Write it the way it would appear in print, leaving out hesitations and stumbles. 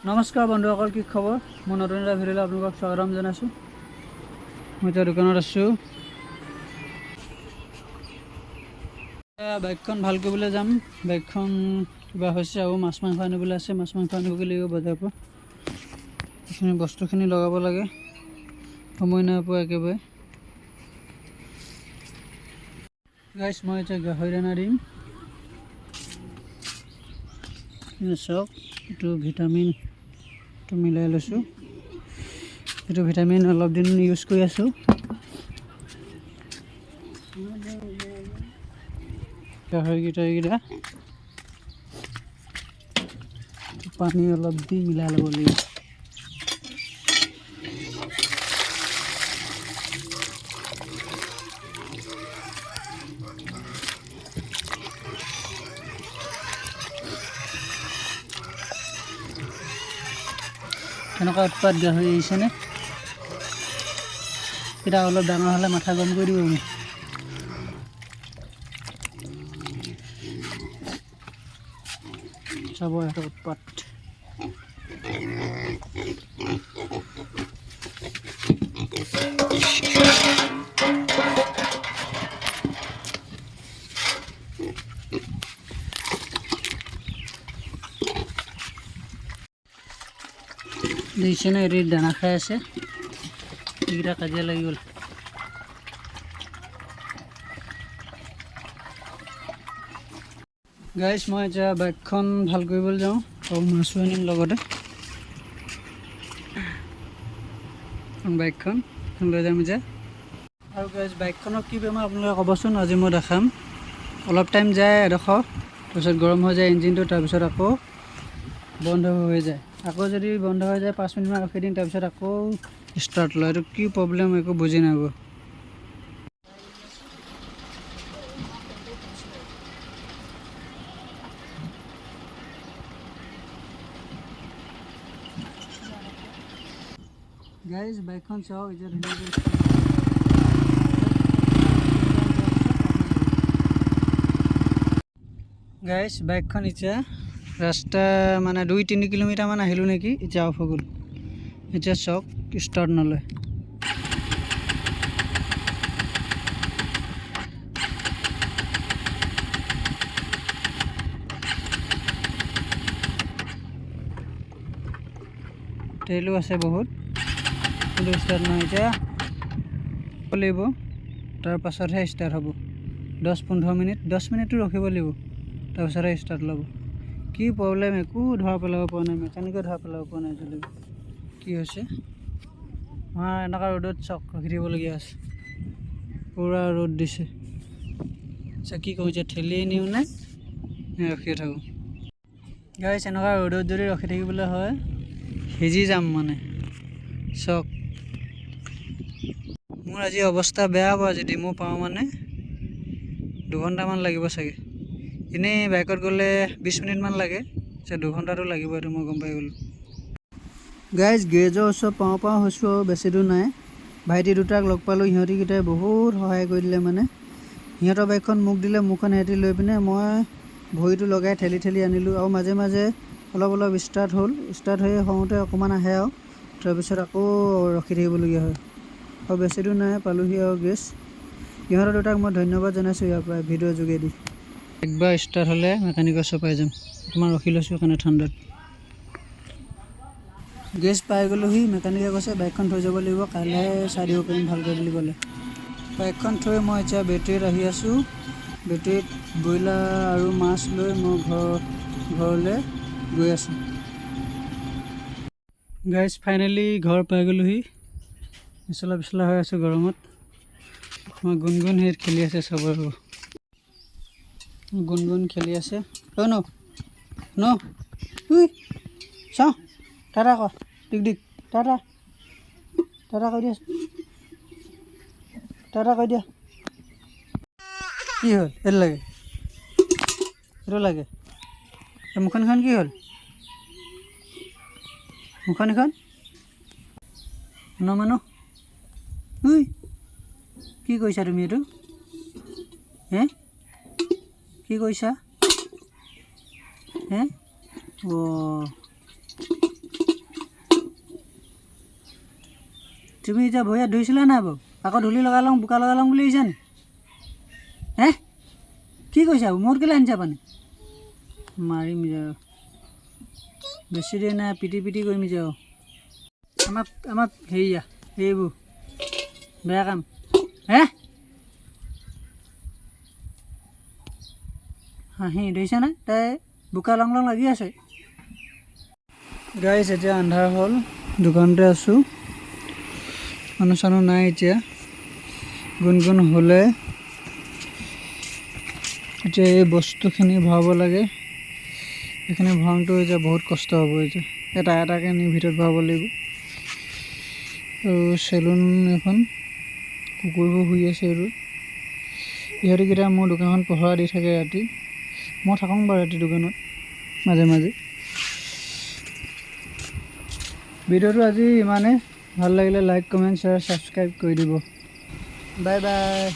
নমস্কাৰ বন্ধুসকল, কি খবৰ? মই নতুন এটা ভিডিঅ'লৈ আপোনালোকক স্বাগতম জনাইছোঁ। মই এতিয়া দোকানত আছোঁ। বাইকখন ভাল কৰিবলৈ যাম। বাইকখন কিবা হৈছে আৰু মাছ মাংস আনিবলৈ আছে। মাছ মাংস আনিবগৈ লাগিব বজাৰৰ পৰা। এইখিনি বস্তুখিনি লগাব লাগে, সময় নাই পোৱা একেবাৰে। গাইছ, মই এতিয়া গাহৰি দানা দিম। চাওক, এইটো ভিটামিনটো মিলাই লৈছোঁ। এইটো ভিটামিন অলপ দিন ইউজ কৰি আছোঁ। গাহৰিকেইটা পানী অলপ দি মিলাই ল'ব লাগিব। কেনেকুৱা উৎপাত গাহৰি আহিছেনে? এতিয়া অলপ ডাঙৰ হ'লে মাথা গৰম কৰি দিব মোক। চাব এটা উৎপাত। দেখিছেনে, এৰি দানা খাই আছে। এইকেইটা কাজিয়া লাগি গ'ল। গাইছ, মই এতিয়া বাইকখন ভাল কৰিবলৈ যাওঁ আৰু মাছো আনিম লগতে। বাইকখন লৈ যাম এতিয়া। আৰু গাইছ, বাইকখনৰ কি বেমাৰ আপোনালোকে ক'বচোন, আজি মই দেখাম। অলপ টাইম যায় এডোখৰ, তাৰপিছত গৰম হৈ যায় ইঞ্জিনটো, তাৰপিছত আকৌ বন্ধ হৈ যায়। আকৌ যদি বন্ধ হৈ যায় 5 মিনিটমান ৰখি দিম, তাৰপিছত আকৌ ষ্টাৰ্ট লয়। এইটো কি প্ৰব্লেম একো বুজি নাপাব। গাইজ, বাইকখন চাওক এতিয়া ধুনীয়াকৈ। গাইজ, বাইকখন এতিয়া ৰাস্তা মানে 2-3 কিলোমিটাৰমান আহিলোঁ নেকি, এতিয়া অফ হৈ গ'ল। এতিয়া চাওক, ষ্টাৰ্ট নলয়। তেলো আছে বহুত, কিন্তু ষ্টাৰ্ট নহয়। এতিয়া লাগিব, তাৰ পাছতহে ষ্টাৰ্ট হ'ব। 10-15 মিনিট, 10 মিনিটটো ৰখিব লাগিব, তাৰপিছতহে ষ্টাৰ্ট ল'ব। কি প্ৰব্লেম একো ধৰা পেলাব পৰা নাই, মেকানিকে ধৰা পেলাব পৰা নাই আজিলৈকে কি হৈছে। এনেকুৱা ৰ'দত চক ৰখি থাকিবলগীয়া আছে। পূৰা ৰ'দ দিছে। আচ্ছা, কি কৰোঁ এতিয়া, ঠেলি নিওঁ নে ৰখিয়ে থাকোঁ? গাইছ, এনেকুৱা ৰ'দত যদি ৰখি থাকিবলৈ হয় সিজি যাম মানে। চক, মোৰ আজি অৱস্থা বেয়া হ'ব। যদি মই পাওঁ মানে 2 ঘণ্টামান লাগিব চাগে। এনেই বাইকত গ'লে 20 মিনিটমান লাগে, 2 ঘণ্টাটো লাগিব, এইটো মই গম পাই গ'লোঁ। গাইজ, গেৰেজৰ ওচৰত পাওঁ হৈছোঁ আৰু বেছি দূৰ নাই। ভাইটি দুটাক লগ পালোঁ, সিহঁতিকেইটাই বহুত সহায় কৰি দিলে মানে। সিহঁতৰ বাইকখন মোক দিলে, মোৰখন সিহঁতি লৈ পিনে মই ভৰিটো লগাই ঠেলি ঠেলি আনিলোঁ। আৰু মাজে মাজে অলপ ষ্টাৰ্ট হ'ল। ষ্টাৰ্ট হৈ হওঁতে অকণমান আহে আৰু তাৰপিছত আকৌ ৰখি থাকিবলগীয়া হয়। আৰু বেছি দূৰ নাই, পালোহি আৰু গেছ। ইহঁতৰ দুটাক মই ধন্যবাদ জনাইছোঁ ইয়াৰ পৰা ভিডিঅ'ৰ যোগেদি। একবাৰ ষ্টাৰ্ট হ'লে মেকানিকৰ ওচৰ পাই যাম। অকণমান ৰখি লৈছোঁ সেইকাৰণে ঠাণ্ডাত। গেছ পাই গ'লোহি। মেকানিকে কৈছে বাইকখন থৈ যাব লাগিব, কাইলৈহে চাই দিব পাৰিম ভালকৈ বুলি ক'লে। বাইকখন থৈ মই এতিয়া বেটেৰীত আহি আছোঁ। বেটেৰীত ব্ৰইলাৰ আৰু মাছ লৈ মই ঘৰলৈ গৈ আছোঁ। গাইজ, ফাইনেলি ঘৰ পাই গ'লোহি। পিছলা হৈ আছোঁ গৰমত। মই গুণগুণ হেৰিত খেলি আছে, চবৰ গুণগুণ খেলি আছে। ন চাওঁ, টাটা ক, দিক টাটা কৈ দিয়া, টাটা কৈ দিয়া। কি হ'ল? এইটো লাগে, এইটো লাগে। মুখখন কি হ'ল? মুখখন মানুহ কি কৰিছা তুমি? এইটো কি কৰিছা? অঁ, তুমি এতিয়া ভৰিয়াত ধুইছিলা নাই বাৰু? আকৌ ধূলি লগাই লওঁ বোকা লগাই লওঁ বুলি আহিছা নি? হে কি কৈছা? মূৰত কেলৈ আনিছা পানী? মাৰিম যাওঁ, বেছি দেৰি নাই, পিটি পিটি কৰিম যাওঁ। আমাৰ হেৰিয়া এইবোৰ বেয়া কাম। হে হাঁহি ধৰিছা নাই? তাই বোকা লং লং লাগি আছে। গাইছ এতিয়া আন্ধাৰ হ'ল, দোকানতে আছোঁ, মানুহ চানুহ নাই এতিয়া। গুণগুণ হ'লে এতিয়া এই বস্তুখিনি ভৰাব লাগে। এইখিনি ভৰাওঁতে এতিয়া বহুত কষ্ট হ'ব। এতিয়া এটা এটাকৈ নি ভিতৰত ভৰাব লাগিব। আৰু চেলুন এখন, কুকুৰবোৰ শুই আছে আৰু ইহঁতকেইটা মোৰ দোকানখন পহৰা দি থাকে ৰাতি। মই থাকোঁ বাৰু ৰাতি দোকানত মাজে মাজে। ভিডিঅ'টো আজি ইমানেই, ভাল লাগিলে লাইক কমেণ্ট শ্বেয়াৰ ছাবস্ক্ৰাইব কৰি দিব। Bye bye.